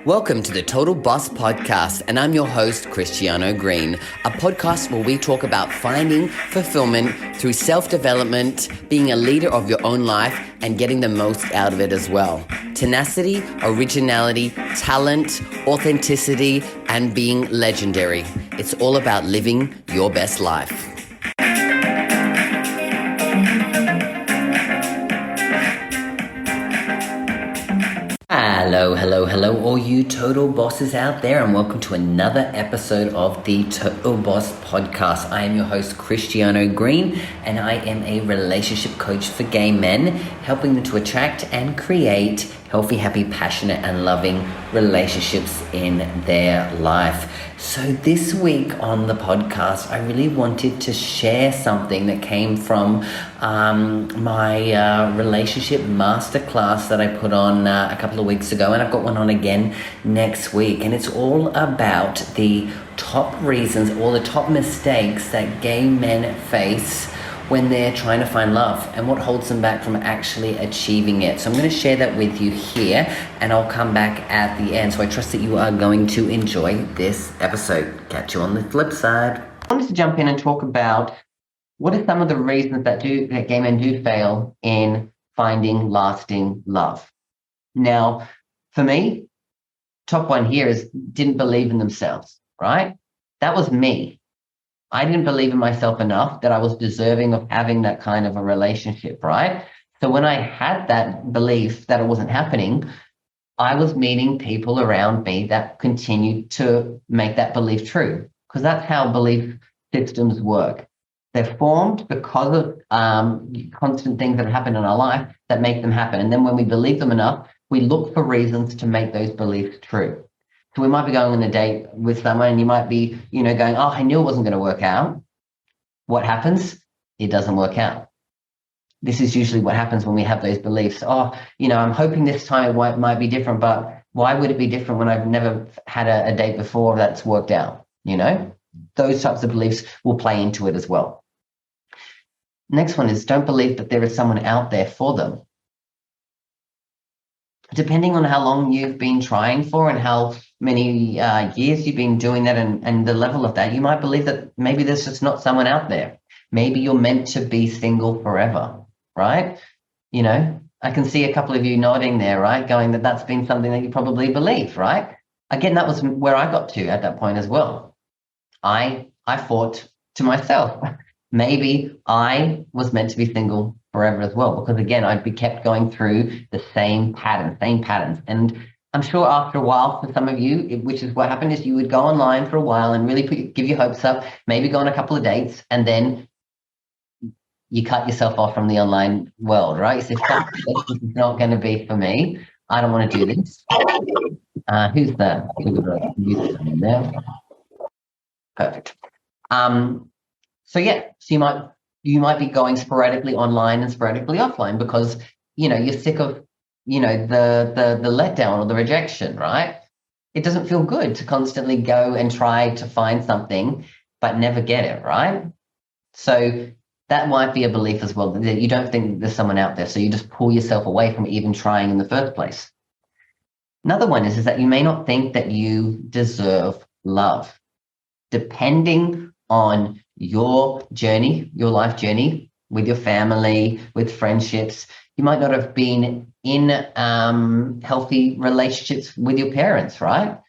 Welcome to the Total Boss Podcast, and I'm your host, Christiano Green, a podcast where we talk about finding fulfillment through self-development, being a leader of your own life, and getting the most out of it as well. Tenacity, originality, talent, authenticity, and being legendary. It's all about living your best life. Hello, all you total bosses out there, and welcome to another episode of the Total Boss Podcast. I am your host, Christiano Green, and I am a relationship coach for gay men, helping them to attract and create healthy, happy, passionate, and loving relationships in their life. So this week on the podcast, I really wanted to share something that came from my relationship masterclass that I put on a couple of weeks ago, and I've got one on again next week. And it's all about the top reasons or the top mistakes that gay men face when they're trying to find love and what holds them back from actually achieving it. So I'm going to share that with you here, and I'll come back at the end. So I trust that you are going to enjoy this episode. Catch you on the flip side. I wanted to jump in and talk about what are some of the reasons that gay men do fail in finding lasting love. Now, for me, top one here is didn't believe in themselves, right? That was me. I didn't believe in myself enough that I was deserving of having that kind of a relationship, right? So when I had that belief that it wasn't happening, I was meeting people around me that continued to make that belief true, because that's how belief systems work. They're formed because of constant things that happen in our life that make them happen. And then when we believe them enough, we look for reasons to make those beliefs true. So we might be going on a date with someone and you might be, going, oh, I knew it wasn't going to work out. What happens? It doesn't work out. This is usually what happens when we have those beliefs. Oh, I'm hoping this time it might be different, but why would it be different when I've never had a date before that's worked out? Those types of beliefs will play into it as well. Next one is don't believe that there is someone out there for them. Depending on how long you've been trying for and how many years you've been doing that and the level of that, you might believe that maybe there's just not someone out there. Maybe you're meant to be single forever, right? I can see a couple of you nodding there, right? Going that's been something that you probably believe, right? Again, that was where I got to at that point as well. I thought to myself, maybe I was meant to be single forever as well, because again, I'd be kept going through the same patterns. And I'm sure after a while, for some of you, which is what happened, is you would go online for a while and really give your hopes up, maybe go on a couple of dates, and then you cut yourself off from the online world, right? You say, fuck this is not going to be for me. I don't want to do this. Who's that? There. Perfect. So you might be going sporadically online and sporadically offline because you're sick of the letdown or the rejection, right? It doesn't feel good to constantly go and try to find something but never get it, right? So that might be a belief as well, that you don't think there's someone out there, so you just pull yourself away from even trying in the first place. Another one is that you may not think that you deserve love. Depending on your journey, your life journey with your family, with friendships, you might not have been in healthy relationships with your parents, right?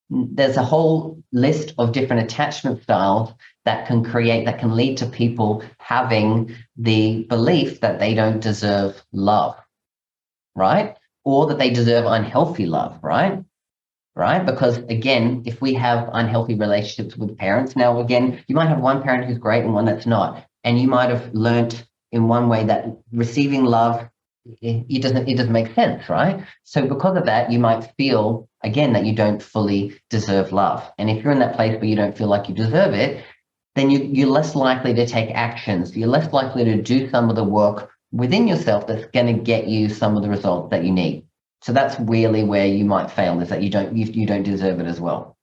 There's a whole list of different attachment styles that can lead to people having the belief that they don't deserve love, right? Or that they deserve unhealthy love, right? Because again, if we have unhealthy relationships with parents, now again, you might have one parent who's great and one that's not. And you might have learnt in one way that receiving love, it doesn't make sense, right? So because of that, you might feel, again, that you don't fully deserve love. And if you're in that place where you don't feel like you deserve it, then you're less likely to take actions. You're less likely to do some of the work within yourself that's going to get you some of the results that you need. So that's really where you might fail, is that you don't deserve it as well.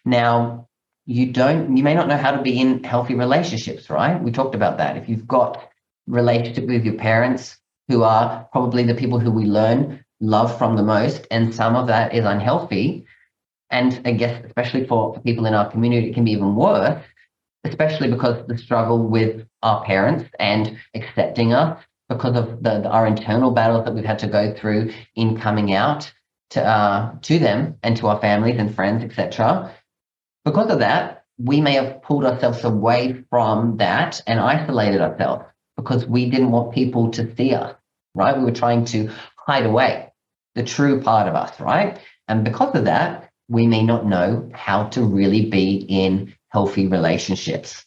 Now, you may not know how to be in healthy relationships, right? We talked about that. If you've got relationship with your parents, who are probably the people who we learn love from the most, and some of that is unhealthy, And I guess, especially for people in our community, it can be even worse, especially because the struggle with our parents and accepting us because of our internal battles that we've had to go through in coming out to them and to our families and friends, etc. Because of that, we may have pulled ourselves away from that and isolated ourselves because we didn't want people to see us, right? We were trying to hide away the true part of us, right? And because of that, we may not know how to really be in healthy relationships.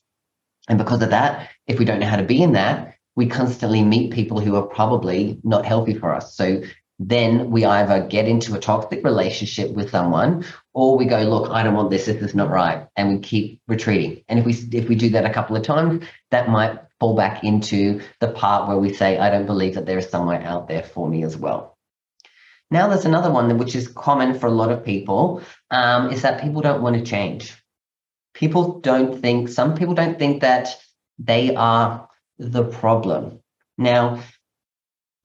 And because of that, if we don't know how to be in that, we constantly meet people who are probably not healthy for us. So then we either get into a toxic relationship with someone, or we go, look, I don't want this. This is not right, and we keep retreating. And if we do that a couple of times, that might fall back into the part where we say, I don't believe that there is someone out there for me as well. Now, there's another one which is common for a lot of people, is that people don't want to change. Some people don't think that they are the problem. Now,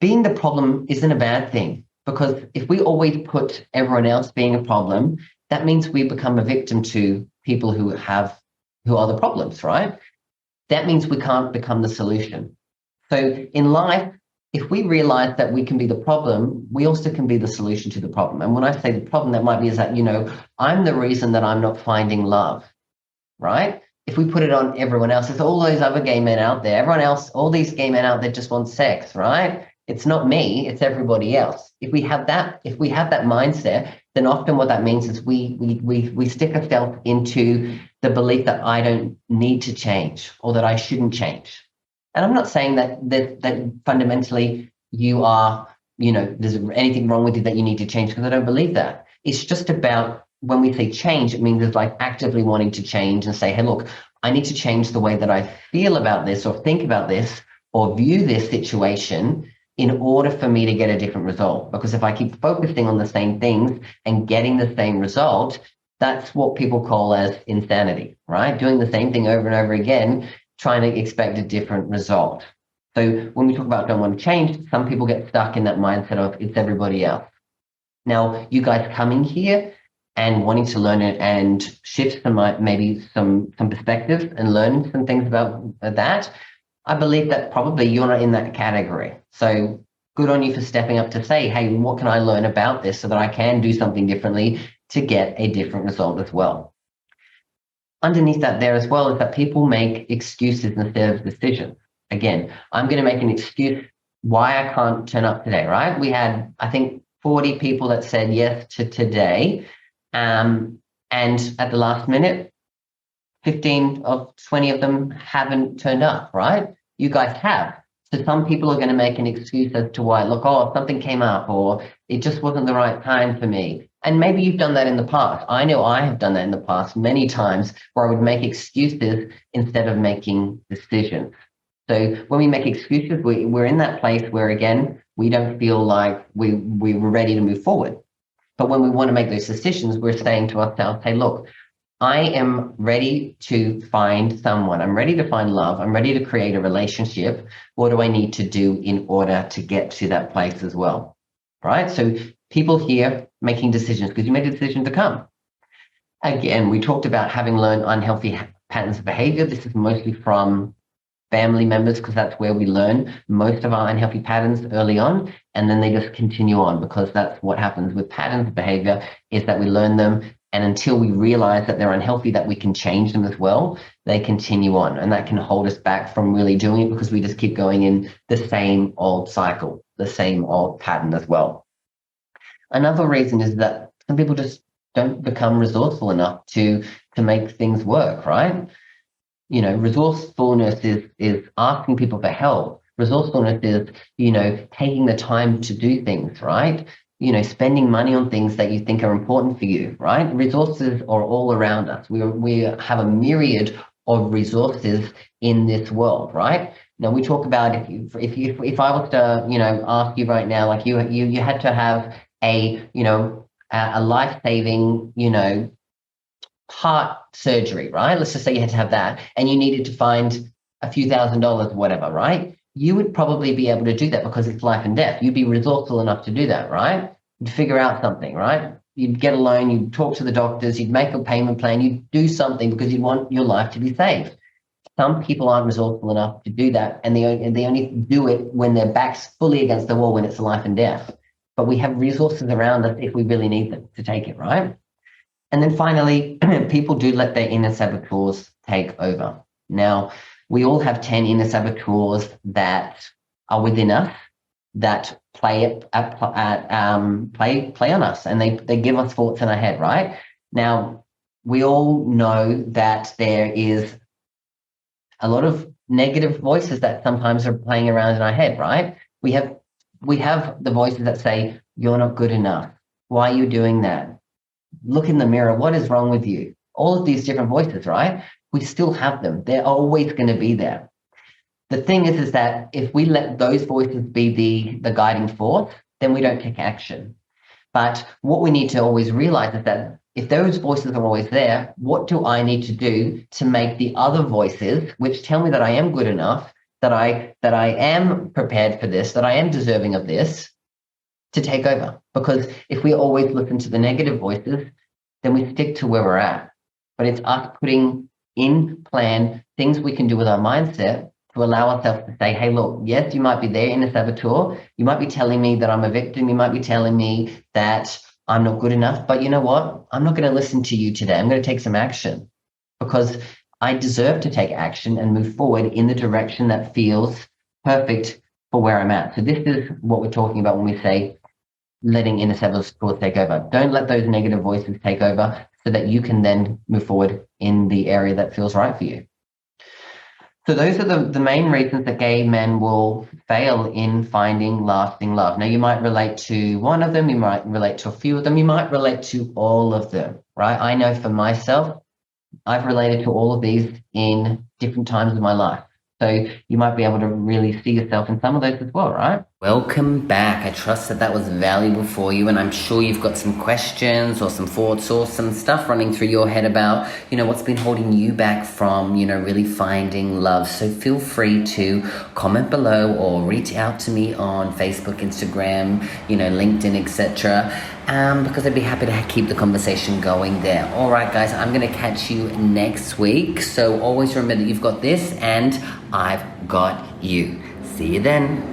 being the problem isn't a bad thing, because if we always put everyone else being a problem, that means we become a victim to people who are the problems, right? That means we can't become the solution. So in life, if we realize that we can be the problem, we also can be the solution to the problem. And when I say the problem, that might be is that, I'm the reason that I'm not finding love, right? If we put it on everyone else, there's all those other gay men out there, everyone else, all these gay men out there just want sex, right? It's not me, it's everybody else. If we have that mindset, then often what that means is we stick ourselves into the belief that I don't need to change or that I shouldn't change. And I'm not saying that fundamentally you are, there's anything wrong with you that you need to change, because I don't believe that. It's just about, when we say change, it means it's like actively wanting to change and say, hey, look, I need to change the way that I feel about this or think about this or view this situation in order for me to get a different result. Because if I keep focusing on the same things and getting the same result, that's what people call as insanity, right? Doing the same thing over and over again, trying to expect a different result. So when we talk about don't want to change, some people get stuck in that mindset of it's everybody else. Now, you guys coming here and wanting to learn it and shift maybe some perspectives and learn some things about that, I believe that probably you're not in that category. So good on you for stepping up to say, hey, what can I learn about this so that I can do something differently to get a different result as well. Underneath that there as well is that people make excuses instead of decisions. Again, I'm going to make an excuse why I can't turn up today, right? We had, I think, 40 people that said yes to today. And at the last minute, 15 of 20 of them haven't turned up, right? You guys have. So some people are going to make an excuse as to why, look, something came up, or it just wasn't the right time for me. And maybe you've done that in the past. I know I have done that in the past many times, where I would make excuses instead of making decisions. So when we make excuses, we're in that place where, again, we don't feel like we were ready to move forward. But when we want to make those decisions, we're saying to ourselves, hey, look, I am ready to find someone. I'm ready to find love. I'm ready to create a relationship. What do I need to do in order to get to that place as well? Right? So people here making decisions because you made a decision to come. Again, we talked about having learned unhealthy patterns of behavior. This is mostly from family members, because that's where we learn most of our unhealthy patterns early on, and then they just continue on, because that's what happens with patterns of behavior, is that we learn them, and until we realize that they're unhealthy, that we can change them as well, they continue on, and that can hold us back from really doing it, because we just keep going in the same old cycle, the same old pattern as well. Another reason is that some people just don't become resourceful enough to make things work, right? Resourcefulness is asking people for help. Resourcefulness is, taking the time to do things, right? Spending money on things that you think are important for you, right? Resources are all around us. We have a myriad of resources in this world, right? Now we talk about if I was to, ask you right now, like you had to have a life-saving, heart surgery, right? Let's just say you had to have that, and you needed to find a few $1,000s, whatever, right? You would probably be able to do that because it's life and death. You'd be resourceful enough to do that, right? You'd figure out something, right? you'd get a loan, you'd talk to the doctors, you'd make a payment plan, you'd do something because you want your life to be saved. Some people aren't resourceful enough to do that, and they only do it when their back's fully against the wall, when it's life and death. But we have resources around us if we really need them to take it, right? And then finally, people do let their inner saboteurs take over. Now, we all have 10 inner saboteurs that are within us that play on us, and they give us thoughts in our head, right? Now, we all know that there is a lot of negative voices that sometimes are playing around in our head, right? We have the voices that say, you're not good enough. Why are you doing that? Look in the mirror. What is wrong with you? All of these different voices, right? We still have them. They're always going to be there. The thing is that if we let those voices be the guiding force, then we don't take action. But what we need to always realize is that if those voices are always there, what do I need to do to make the other voices, which tell me that I am good enough, that I am prepared for this, that I am deserving of this, to take over? Because if we always listen to the negative voices, then we stick to where we're at. But it's us putting in plan things we can do with our mindset to allow ourselves to say, hey, look, yes, you might be there in a saboteur. You might be telling me that I'm a victim. You might be telling me that I'm not good enough. But you know what? I'm not going to listen to you today. I'm going to take some action, because I deserve to take action and move forward in the direction that feels perfect for where I'm at. So this is what we're talking about when we say letting inner saboteurs take over. Don't let those negative voices take over, so that you can then move forward in the area that feels right for you. So those are the main reasons that gay men will fail in finding lasting love. Now, you might relate to one of them, you might relate to a few of them, you might relate to all of them, right? I know for myself, I've related to all of these in different times of my life. So you might be able to really see yourself in some of those as well, right? Welcome back. I trust that was valuable for you, and I'm sure you've got some questions or some thoughts or some stuff running through your head about, what's been holding you back from, really finding love. So feel free to comment below or reach out to me on Facebook, Instagram, LinkedIn, etc. Because I'd be happy to keep the conversation going there. All right, guys, I'm going to catch you next week. So always remember that you've got this and I've got you. See you then.